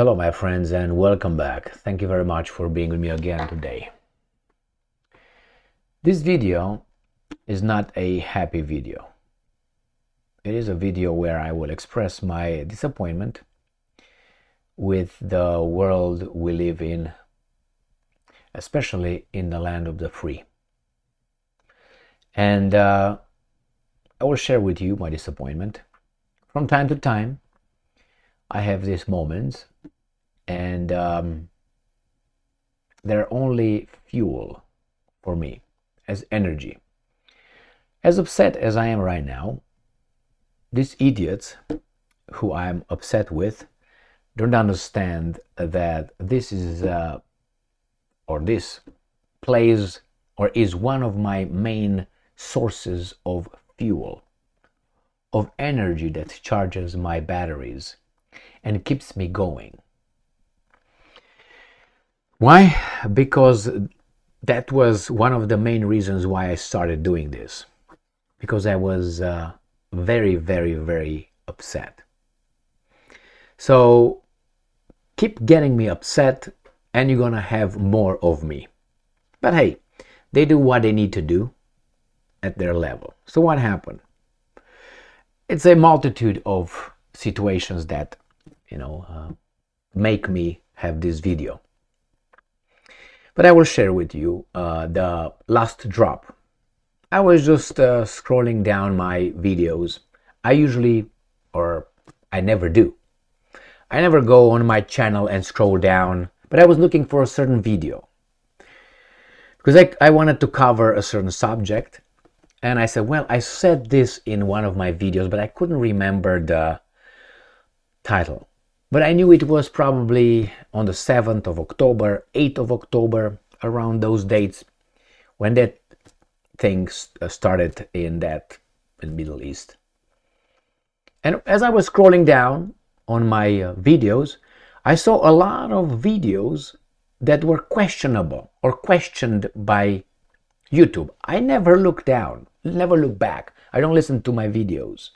Hello my friends and welcome back. Thank you very much for being with me again today. This video is not a happy video. It is a video where I will express my disappointment with the world we live in, especially in the land of the free. And I will share with you my disappointment. From time to time, I have these moments, and they're only fuel for me as energy. As upset as I am right now, these idiots who I'm upset with don't understand that this is this plays or is one of my main sources of fuel, of energy that charges my batteries and keeps me going. Why? Because that was one of the main reasons why I started doing this. Because I was very, very, very upset. So keep getting me upset and you're gonna have more of me. But hey, they do what they need to do at their level. So what happened? It's a multitude of situations that make me have this video. But I will share with you the last drop. I was just scrolling down my videos. I never do. I never go on my channel and scroll down, but I was looking for a certain video. Because I wanted to cover a certain subject, and I said, well, I said this in one of my videos, but I couldn't remember the title. But I knew it was probably on the 7th of October, 8th of October, around those dates, when that thing started in the Middle East. And as I was scrolling down on my videos, I saw a lot of videos that were questionable or questioned by YouTube. I never look down, never look back. I don't listen to my videos.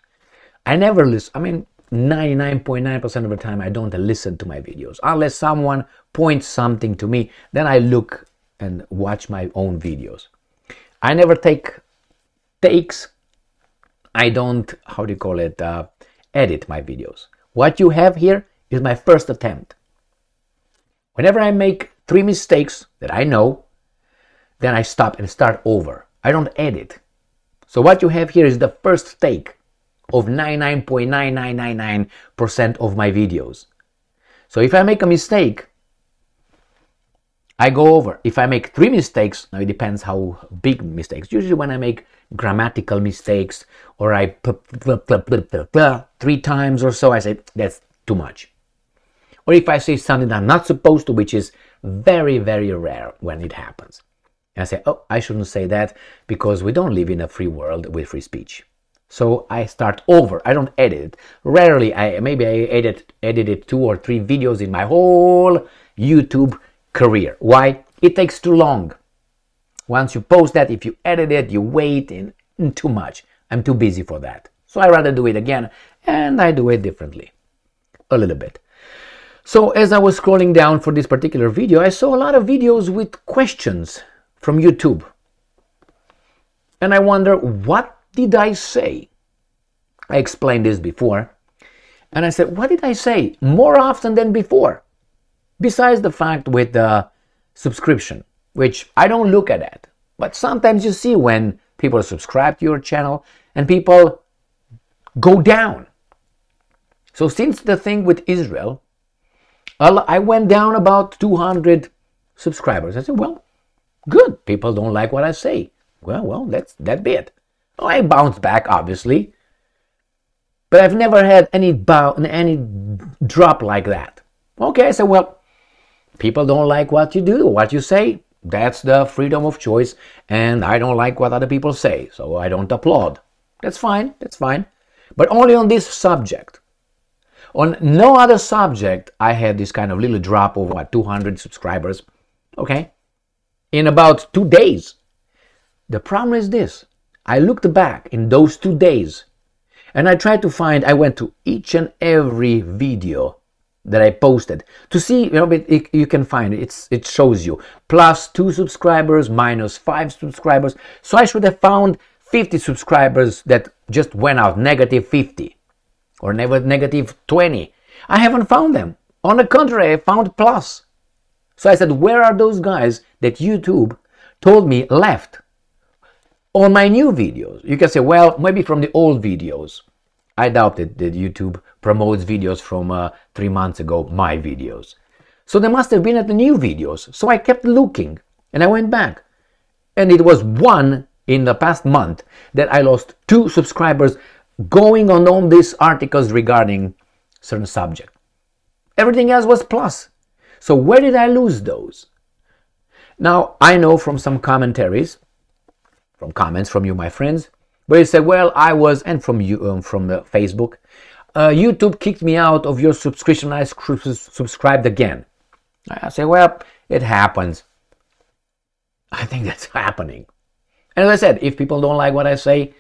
I never listen. 99.9% of the time I don't listen to my videos. Unless someone points something to me, then I look and watch my own videos. I never take takes. I don't, edit my videos. What you have here is my first attempt. Whenever I make 3 mistakes that I know, then I stop and start over. I don't edit. So what you have here is the first take of 99.9999% of my videos. So if I make a mistake, I go over. If I make 3 mistakes, now it depends how big mistakes. Usually when I make grammatical mistakes or I 3 times or so, I say that's too much. Or if I say something that I'm not supposed to, which is very, very rare when it happens. And I say, oh, I shouldn't say that because we don't live in a free world with free speech. So I start over. I don't edit it. Rarely, maybe I edited 2 or 3 videos in my whole YouTube career. Why? It takes too long. Once you post that, if you edit it, you wait and too much. I'm too busy for that. So I rather do it again, and I do it differently. A little bit. So as I was scrolling down for this particular video, I saw a lot of videos with questions from YouTube. And I wonder, what did I say? I explained this before. And I said, what did I say more often than before? Besides the fact with the subscription, which I don't look at that. But sometimes you see when people subscribe to your channel and people go down. So since the thing with Israel, I went down about 200 subscribers. I said, well, good. People don't like what I say. Well, that be it. Oh, I bounced back, obviously. But I've never had any drop like that. Okay, I said, well, people don't like what you do, what you say. That's the freedom of choice. And I don't like what other people say, so I don't applaud. That's fine, that's fine. But only on this subject. On no other subject, I had this kind of little drop of 200 subscribers. Okay? In about 2 days. The problem is this. I looked back in those 2 days and I tried to find, I went to each and every video that I posted to see, you can find it. It shows you +2 subscribers, -5 subscribers. So I should have found 50 subscribers that just went out, -50 or -20. I haven't found them. On the contrary, I found plus. So I said, where are those guys that YouTube told me left on my new videos? You can say, well, maybe from the old videos. I doubt it that YouTube promotes videos from 3 months ago, my videos. So they must have been at the new videos. So I kept looking and I went back. And it was one in the past month that I lost 2 subscribers going on all these articles regarding certain subject. Everything else was plus. So where did I lose those? Now, I know from some commentaries, from comments from you, my friends, where you say, well, I was, and from you, from Facebook, YouTube kicked me out of your subscription. I subscribed again. I say, well, it happens. I think that's happening. And as I said, if people don't like what I say,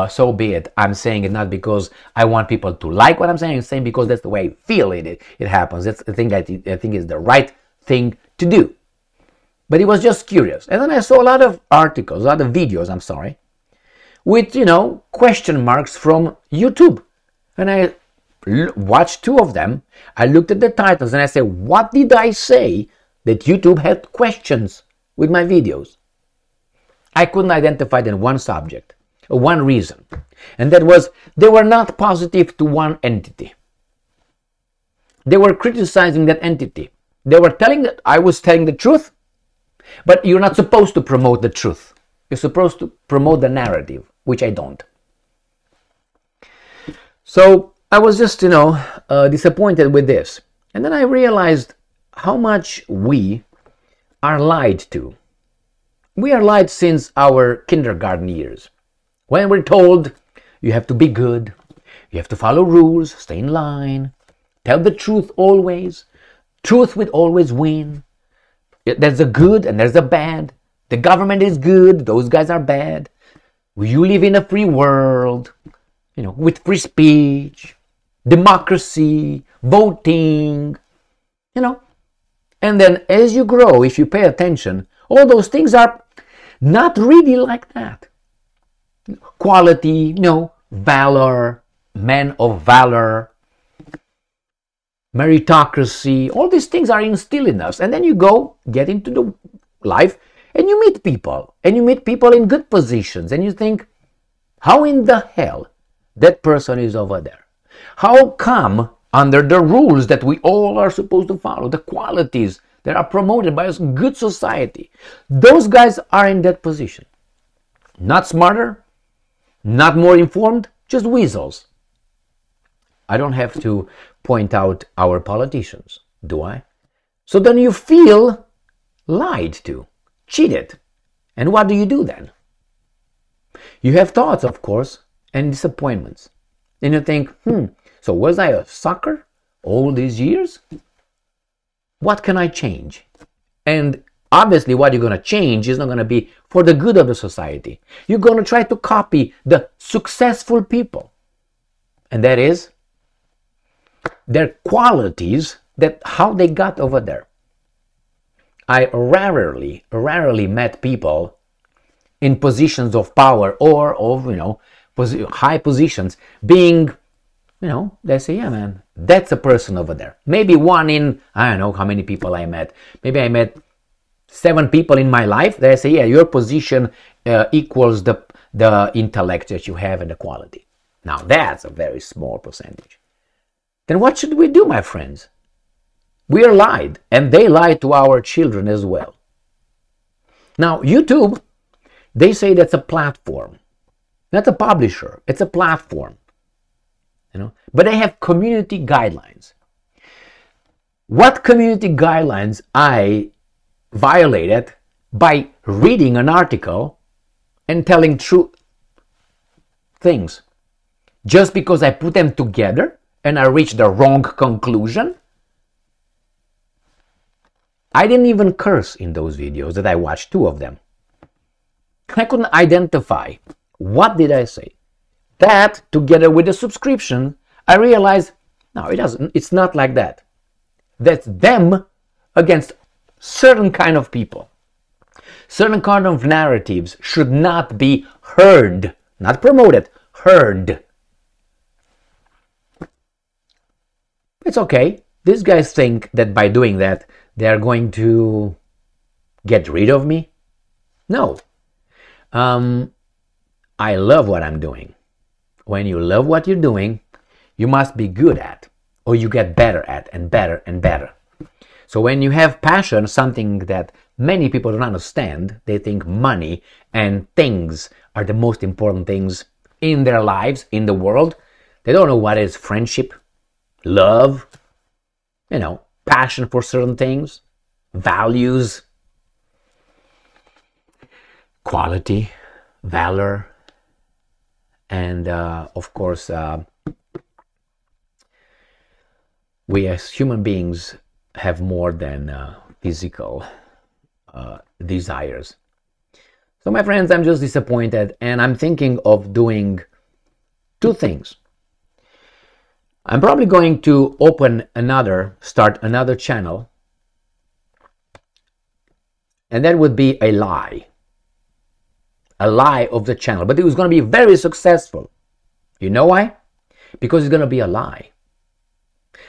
so be it. I'm saying it not because I want people to like what I'm saying. I'm saying because that's the way I feel it happens. That's the thing that I think is the right thing to do. But it was just curious. And then I saw a lot of articles, a lot of videos, with, question marks from YouTube. And I watched 2 of them. I looked at the titles and I said, what did I say that YouTube had questions with my videos? I couldn't identify then one subject, one reason. And that was they were not positive to one entity. They were criticizing that entity. They were telling that I was telling the truth, but you're not supposed to promote the truth. You're supposed to promote the narrative, which I don't. So I was just, disappointed with this. And then I realized how much we are lied to. We are lied since our kindergarten years. When we're told you have to be good, you have to follow rules, stay in line, tell the truth always, truth will always win. There's a good and there's a bad. The government is good, those guys are bad. You live in a free world, with free speech, democracy, voting, And then as you grow, if you pay attention, all those things are not really like that. Quality, valor, men of valor, meritocracy, all these things are instilled in us. And then you get into the life and you meet people. And you meet people in good positions. And you think, how in the hell that person is over there? How come under the rules that we all are supposed to follow, the qualities that are promoted by a good society, those guys are in that position? Not smarter, not more informed, just weasels. I don't have to point out our politicians, do I? So then you feel lied to, cheated. And what do you do then? You have thoughts, of course, and disappointments. And you think, so was I a sucker all these years? What can I change? And obviously what you're going to change is not going to be for the good of the society. You're going to try to copy the successful people. And that is their qualities, that how they got over there. I rarely met people in positions of power or of, high positions being, they say, yeah, man, that's a person over there. Maybe one in, I don't know how many people I met. Maybe I met 7 people in my life. They say, yeah, your position equals the intellect that you have and the quality. Now, that's a very small percentage. Then what should we do, my friends? We are lied, and they lie to our children as well. Now, YouTube, they say that's a platform. Not a publisher, it's a platform. But they have community guidelines. What community guidelines I violated by reading an article and telling true things? Just because I put them together and I reached the wrong conclusion? I didn't even curse in those videos that I watched, 2 of them. I couldn't identify. What did I say? That, together with the subscription, I realized No, it doesn't. It's not like that. That's them against certain kind of people. Certain kind of narratives should not be heard, not promoted, heard. It's okay. These guys think that by doing that, they're going to get rid of me. No. I love what I'm doing. When you love what you're doing, you must be good at, or you get better at, and better and better. So when you have passion, something that many people don't understand, they think money and things are the most important things in their lives, in the world. They don't know what is friendship, love, passion for certain things, values, quality, valor, and of course, we as human beings have more than physical desires. So my friends, I'm just disappointed, and I'm thinking of doing two things. I'm probably going to start another channel, and that would be a lie of the channel, but it was going to be very successful. You know why? Because it's going to be a lie,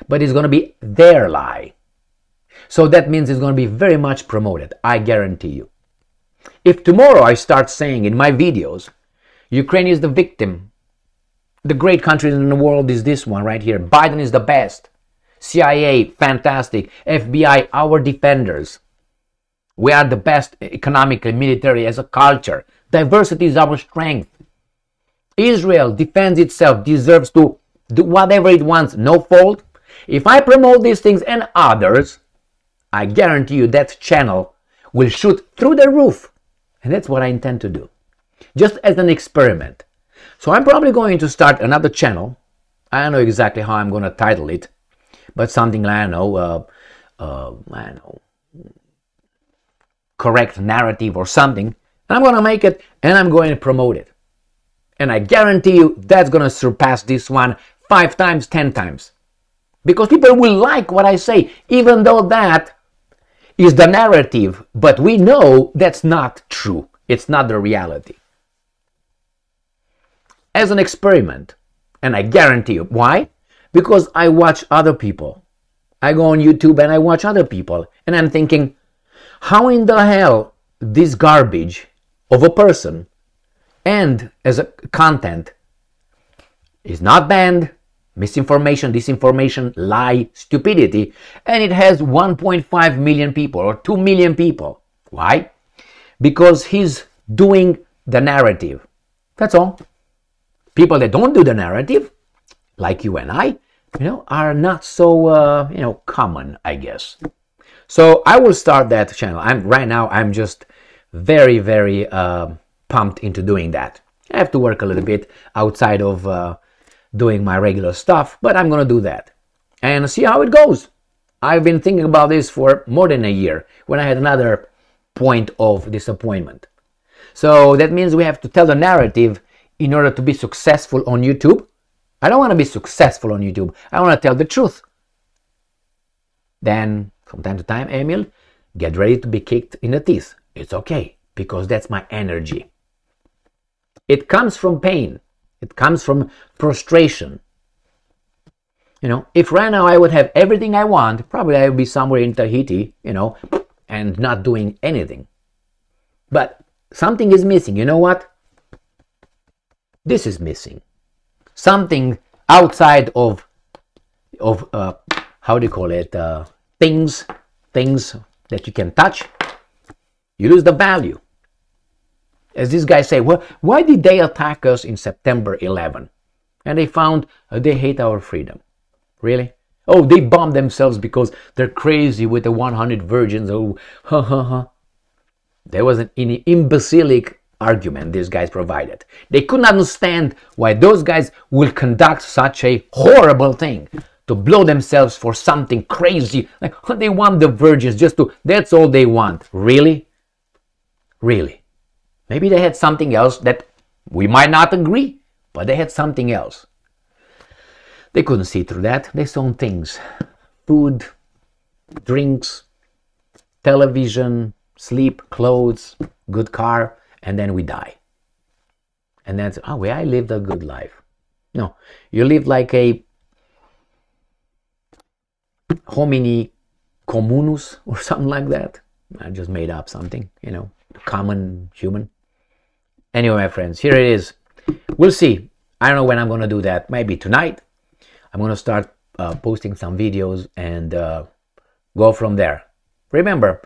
but it's going to be their lie. So that means it's going to be very much promoted, I guarantee you. If tomorrow I start saying in my videos, Ukraine is the victim, the great country in the world is this one right here, Biden is the best, CIA, fantastic, FBI, our defenders, we are the best economically, military, as a culture, diversity is our strength, Israel defends itself, deserves to do whatever it wants, no fault. If I promote these things and others, I guarantee you that channel will shoot through the roof. And that's what I intend to do. Just as an experiment. So I'm probably going to start another channel. I don't know exactly how I'm going to title it. But something like, I don't know, correct narrative or something. And I'm going to make it and I'm going to promote it. And I guarantee you that's going to surpass this one 5 times, 10 times. Because people will like what I say, even though that is the narrative, but we know that's not true. It's not the reality. As an experiment, and I guarantee you, why? Because I watch other people. I go on YouTube and I watch other people, and I'm thinking, how in the hell this garbage of a person and as a content is not banned, misinformation, disinformation, lie, stupidity, and it has 1.5 million people or 2 million people. Why? Because he's doing the narrative. That's all. People that don't do the narrative, like you and I, are not so, common, I guess. So I will start that channel. Right now, I'm just very, very pumped into doing that. I have to work a little bit outside of doing my regular stuff, but I'm gonna do that and see how it goes. I've been thinking about this for more than a year when I had another point of disappointment. So that means we have to tell the narrative in order to be successful on YouTube. I don't want to be successful on YouTube. I want to tell the truth. Then from time to time, Emil, get ready to be kicked in the teeth. It's okay, because that's my energy. It comes from pain. It comes from frustration. If right now I would have everything I want, probably I would be somewhere in Tahiti, and not doing anything. But something is missing. You know what? This is missing. Something outside of how do you call it? Things that you can touch. You lose the value. As these guys say, well, why did they attack us in September 11? And they found they hate our freedom. Really? Oh, they bombed themselves because they're crazy with the 100 virgins. Oh, ha ha ha. There was an imbecilic argument these guys provided. They couldn't understand why those guys will conduct such a horrible thing, to blow themselves for something crazy. Like, they want the virgins that's all they want. Really? Really? Maybe they had something else that we might not agree, but they had something else. They couldn't see through that. They saw things: food, drinks, television, sleep, clothes, good car, and then we die. And then, oh, well, I lived a good life. No, you lived like a homini communus or something like that. I just made up something, common human. Anyway, my friends, here it is. We'll see. I don't know when I'm going to do that. Maybe tonight. I'm going to start posting some videos and go from there. Remember,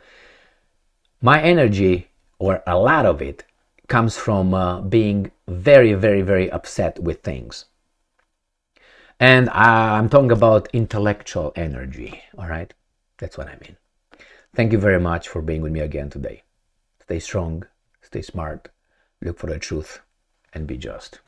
my energy, or a lot of it, comes from being very, very, very upset with things. And I'm talking about intellectual energy, all right? That's what I mean. Thank you very much for being with me again today. Stay strong, stay smart, look for the truth, and be just.